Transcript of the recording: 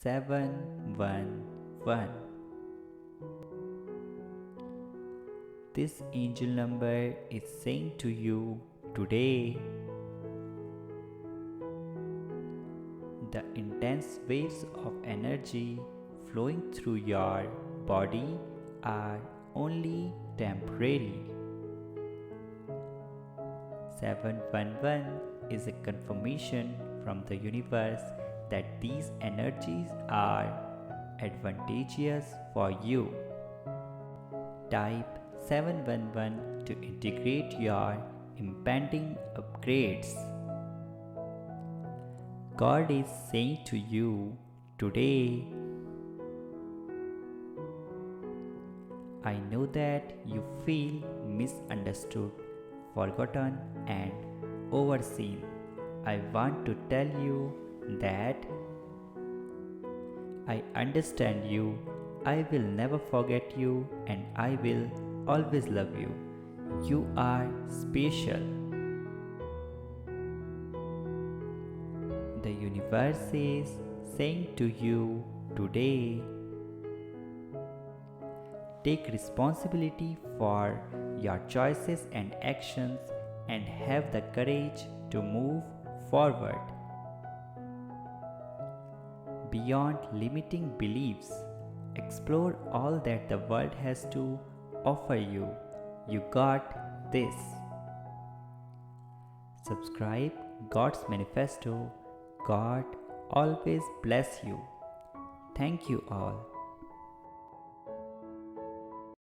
711. This angel number is saying to you today, the intense waves of energy flowing through your body are only temporary. 711 is a confirmation from the universe that these energies are advantageous for you. Type 711 to integrate your impending upgrades. God is saying to you today, I know that you feel misunderstood, forgotten, and overseen. I want to tell you that I understand you, I will never forget you, and I will always love you. You are special. The universe is saying to you today, take responsibility for your choices and actions and have the courage to move forward. Beyond limiting beliefs, explore all that the world has to offer you. You got this. Subscribe God's Manifesto. God always bless you. Thank you all.